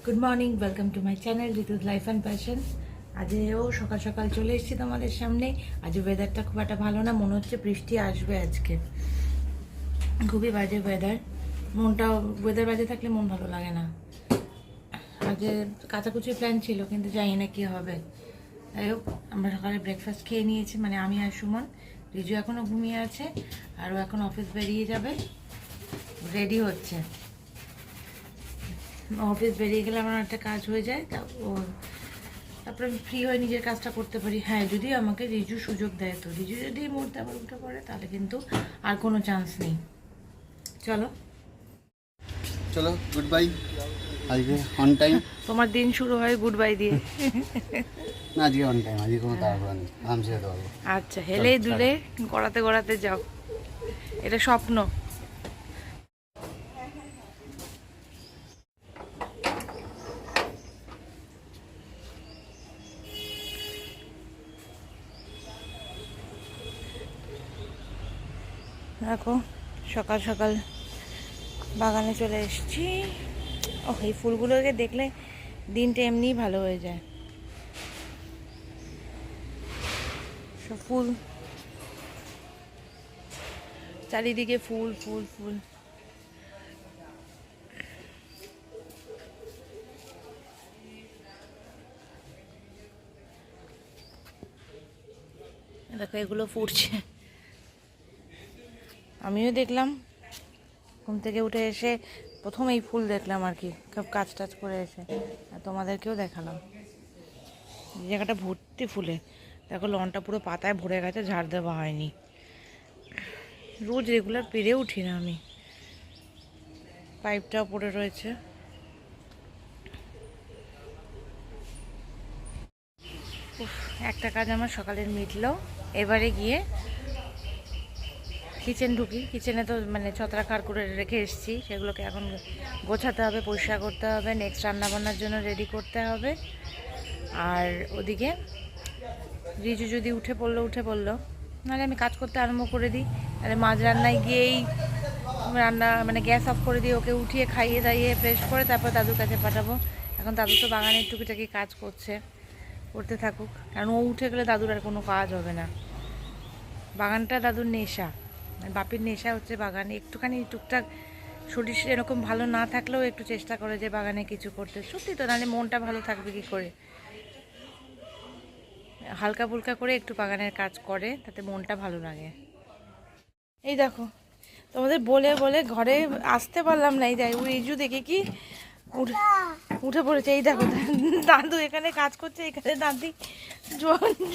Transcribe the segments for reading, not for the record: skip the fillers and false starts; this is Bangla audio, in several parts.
Good morning, welcome to my channel Ritu's life and passion. আজও সকাল সকাল চলে এসেছি তোমাদের সামনে। আজ ওয়েদারটা খুব একটা ভালো না, মনে হচ্ছে বৃষ্টি আসবে আজকে। খুবই বাজে ওয়েদার, ওয়েদার বাজে থাকলে মন ভালো লাগে না। আজকে কাচাকুচির প্ল্যান ছিল, কিন্তু জানি না কী হবে। যাই হোক, আমরা সকালে ব্রেকফাস্ট খেয়ে নিয়েছি, মানে আমি আর সুমন। রিজু এখনও ঘুমিয়ে আছে, আর ও এখন অফিস বেরিয়ে যাবে, রেডি হচ্ছে। অফিস বেরিয়ে গেলে আমার একটা কাজ হয়ে যায়, তারপরে আমি ফ্রি হয়ে নিজের কাজটা করতে পারি। হ্যাঁ, যদি আমাকে রিজু সুযোগ দেয়, তো রিজু যদি এই মুহূর্তে আবার উঠে পড়ে, তাহলে কিন্তু আর কোনো চান্স নেই। চলো চলো, গুড বাই। আজকে অন টাইম। তোমার দিন শুরু হয় গুড বাই দিয়ে। না, আজকে অন টাইম, আজকে কোনো তাড়াহুড়া নেই, আরামসে যেতে পারবো। আচ্ছা, হেলে দুলে গড়াতে গড়াতে যাও, এটা স্বপ্ন। দেখো, সকাল সকাল বাগানে চলে এসেছি। ও, এই ফুলগুলোকে দেখলে দিনটা এমনিই ভালো হয়ে যায়। সব ফুল, চারিদিকে ফুল ফুল ফুল। দেখো, এগুলো ফুটছে। আমিও দেখলাম, ঘুম থেকে উঠে এসে প্রথম এই ফুল দেখলাম আর কি, সব কাজ টাজ করে এসে। আর তোমাদেরকেও দেখালাম। এই জায়গাটা ভর্তি ফুলে। দেখো, লনটা পুরো পাতায় ভরে গেছে, ঝাড় দেওয়া হয়নি। রোজ রেগুলার পেরে উঠি না আমি। পাইপটাও পড়ে রয়েছে। একটা কাজ আমার সকালের মিটলো। এবারে গিয়ে কিচেন ঢুকি। কিচেনে তো মানে ছত্রাখার করে রেখে এসেছি, সেগুলোকে এখন গোছাতে হবে, পরিষ্কার করতে হবে, নেক্সট রান্নাবান্নার জন্য রেডি করতে হবে। আর ওদিকে রিজু যদি উঠে পড়লো, নাহলে আমি কাজ করতে আরম্ভ করে দিই। তাহলে মাঝ রান্নায় গিয়েই রান্না মানে গ্যাস অফ করে দিয়ে ওকে উঠিয়ে খাইয়ে দাইয়ে ফ্রেশ করে তারপর দাদুর কাছে পাঠাবো। এখন দাদু তো বাগানের টুকিটাকি কাজ করতে থাকুক, কারণ ও উঠে গেলে দাদুর আর কোনো কাজ হবে না। বাগানটা দাদুর নেশা, বাপির নেশা হচ্ছে বাগানে। একটুখানি টুকটাক শরীর এরকম ভালো না থাকলেও একটু চেষ্টা করে যে বাগানে কিছু করতে। সত্যি তো, নাহলে মনটা ভালো থাকবে কি করে। হালকা ফুলকা করে একটু বাগানের কাজ করে, তাতে মনটা ভালো লাগে। এই দেখো, তোমাদের বলে বলে ঘরে আসতে পারলাম না। এই দেখ, রিজু দেখে কি উঠে পড়েছে। এই দেখো, দাদু এখানে কাজ করছে, এখানে দাদি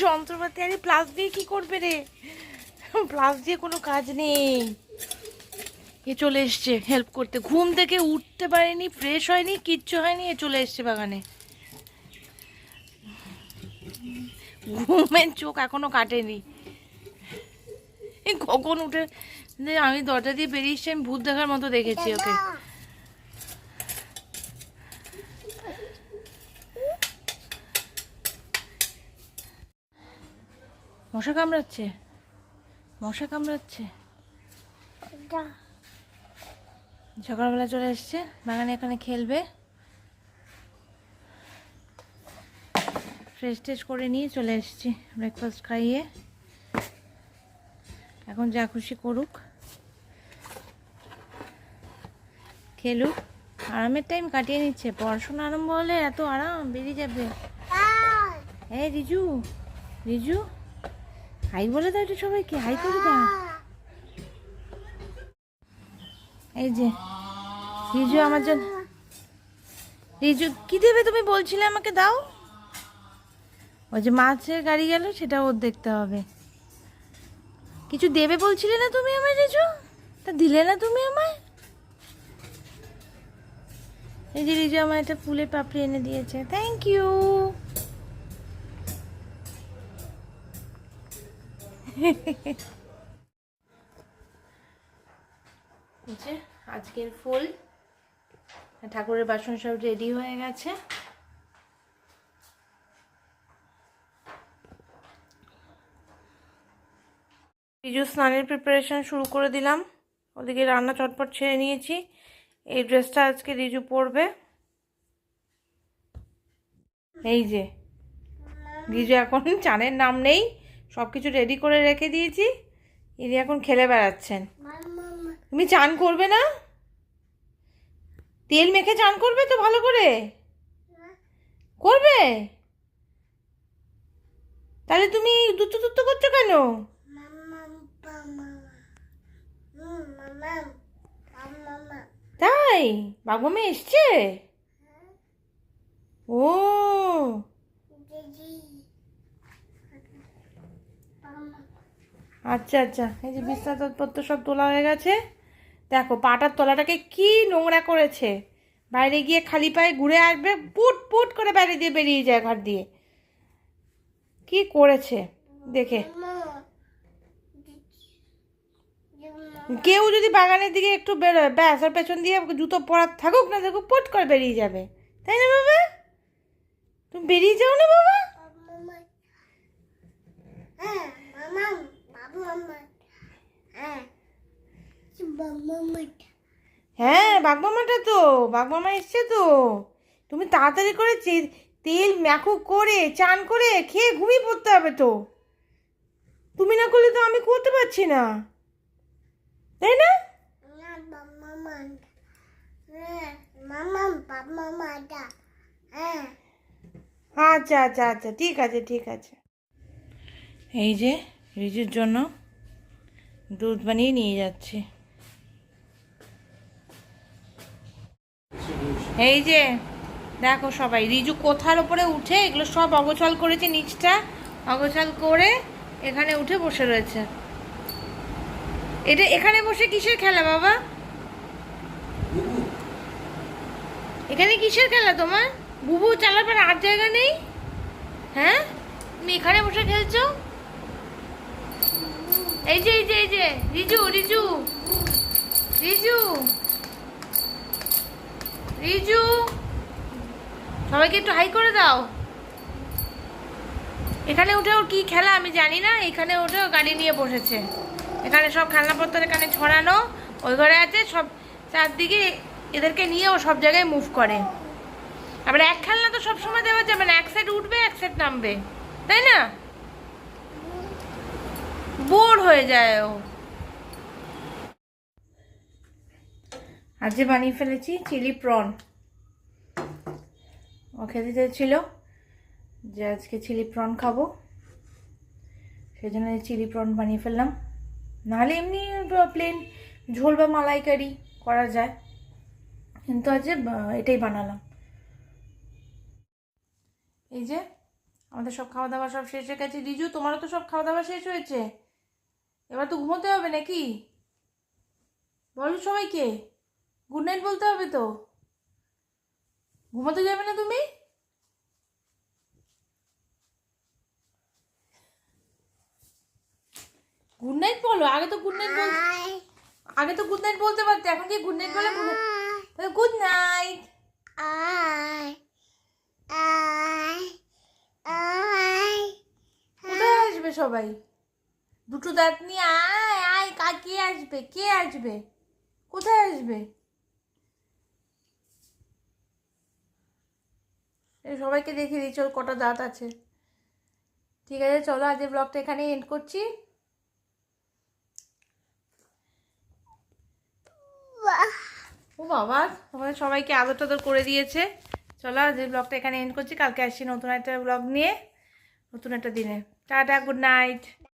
যন্ত্রপাতি। আরে প্লাস দিয়ে কি করবে রে, প্লাস দিয়ে কোনো কাজ নেই। এ চলে এসছে হেল্প করতে, ঘুম থেকে উঠতে পারেনি, ফ্রেশ হয়নি, কিচ্ছু হয়নি, এ চলে এসছে বাগানে। ঘুমের চোখ এখনো কাটেনি, কখন উঠে। আমি দরজা দিয়ে বেরিয়েছি, আমি ভূত দেখার মতো দেখেছি ওকে। মশা কামড়াচ্ছে, মশা কামড়াচ্ছে। সকালবেলা চলে এসছে বাগানে, এখানে খেলবে। ফ্রেশ ট্রেশ করে নিয়ে চলে এসেছি, ব্রেকফাস্ট খাইয়ে। এখন যা খুশি করুক, খেলুক, আরামের টাইম কাটিয়ে নিচ্ছে। পড়াশোনা আরম্ভ হলে এত আরাম বেরিয়ে যাবে। এই রিজু, রিজু হাই বলে দাও এটা সবাইকে, হাই করে দাও। এই যে রিজু আমার জন্য। রিজু কি দেবে তুমি বলছিলে আমাকে, দাও। ওই যে মাছের গাড়ি গেল, সেটা ওর দেখতে হবে। কিছু দেবে বলছিলে না তুমি আমায় রিজু, তা দিলে না তুমি আমায়। এই যে রিজু আমার একটা ফুলের পাপড়ি এনে দিয়েছে, থ্যাংক ইউ। আজকের ফুল, ঠাকুরের বাসন সব রেডি হয়ে গেছে। রিজু স্নানের প্রিপারেশন শুরু করে দিলাম। ওদিকে রান্না চটপট ছেড়ে নিয়েছি। এই ড্রেসটা আজকে রিজু পরবে। এই যে রিজু এখন চানের নাম নেই, সব কিছু রেডি করে রেখে দিয়েছি, ইনি এখন খেলে বেড়াচ্ছেন। তুমি চান করবে না? তেল মেখে চান করবে তো ভালো করে? করবে? তাহলে তুমি দুটো দুটো করছো কেন? তাই বাগমামা এসছে? ও আচ্ছা আচ্ছা, এই যে বিছানাপত্র সব তোলা হয়ে গেছে। দেখো পাটার তলাটাকে কি নোংরা করেছে, বাইরে গিয়ে খালি পায়ে ঘুরে আসবে, পুট পুট করে বাইরে দিয়ে বেরিয়ে যায় ঘর দিয়ে। কি করেছে দেখে, কেউ যদি বাগানের দিকে একটু বেরোয় ব্যাস আর পেছন দিয়ে জুতো পরা থাকুক না থাকুক পুট করে বেরিয়ে যাবে, তাই না বাবা? তুমি বেরিয়ে যাও না বাবা? হ্যাঁ বাগমামাটা তো, বাগমামা এসছে তো। তুমি তাড়াতাড়ি করে তেল মাখু করে চান করে খেয়ে ঘুমিয়ে পড়তে হবে তো। তুমি না করলে তো আমি করতে পারছি না, তাই না? আচ্ছা আচ্ছা আচ্ছা, ঠিক আছে ঠিক আছে। এই যে রিজুর জন্য দুধ বানিয়ে নিয়ে যাচ্ছি। এই যে দেখো সবাই, রিজু কোথার ওপরে উঠে এগুলো সব অগোছাল করেছে, নিচটা অগোছাল করে এখানে উঠে বসে রয়েছে। এটা এখানে বসে কিসের খেলা বাবা? এখানে কিসের খেলা তোমার? বুবু চালাবার আর জায়গা নেই? হ্যাঁ তুমি এখানে বসে খেলছো? এই যে এই যে এই যে রিজু রিজু রিজু রিজু, সবাইকে একটু হাই করে দাও। এখানে উঠে ওর কি খেলা আমি জানি না, এখানে উঠে ও গাড়ি নিয়ে বসেছে। এখানে সব খেলনাপত্র এখানে ছড়ানো, ওই ঘরে আছে সব, চারদিকে এদেরকে নিয়ে ও সব জায়গায় মুভ করে। আবার এক খেলনা তো সবসময় দেওয়া যাবে না, এক সাইড উঠবে এক সাইড নামবে, তাই না? বোর হয়ে যায় ও। আজকে বানিয়ে ফেলেছি চিলি প্রন। ও খেতে চেয়েছিল যে আজকে চিলি প্রন খাবো, সেই জন্য চিলি প্রন বানিয়ে ফেললাম। নাহলে এমনি প্লেন ঝোল বা মালাইকারি করা যায়, কিন্তু আজ এটাই বানালাম। এই যে আমাদের সব খাওয়া দাওয়া সব শেষ হয়ে গেছে। রিজু তোমারও তো সব খাওয়া দাওয়া শেষ হয়েছে, এবার তো ঘুমোতে হবে নাকি? বলো সবাইকে গুড নাইট বলতে হবে তো। ঘুমোতে যাবে না তুমি? গুড নাইট বলো, আগে তো গুড নাইট আগে তো গুড নাইট বলতে পারতে, এখন কি গুড নাইট বলে? Good night. কোথায় আসবে সবাই? দুটো দাঁত নিয়ে আয় আয়, কে আসবে? কে আসবে? কোথায় আসবে? এই সবাইকে দেখিয়ে দিচ্ছি ওর কটা দাঁত আছে। ঠিক আছে চলো, আজকে ব্লগটা এখানে এন্ড করছি। ও বাবা, তোমাদের সবাইকে আদর টাদর করে দিয়েছে। চলো আজ ব্লগটা এখানে এন্ড করছি, কালকে আসছি নতুন একটা ব্লগ নিয়ে, নতুন একটা দিনে। Tata, good night.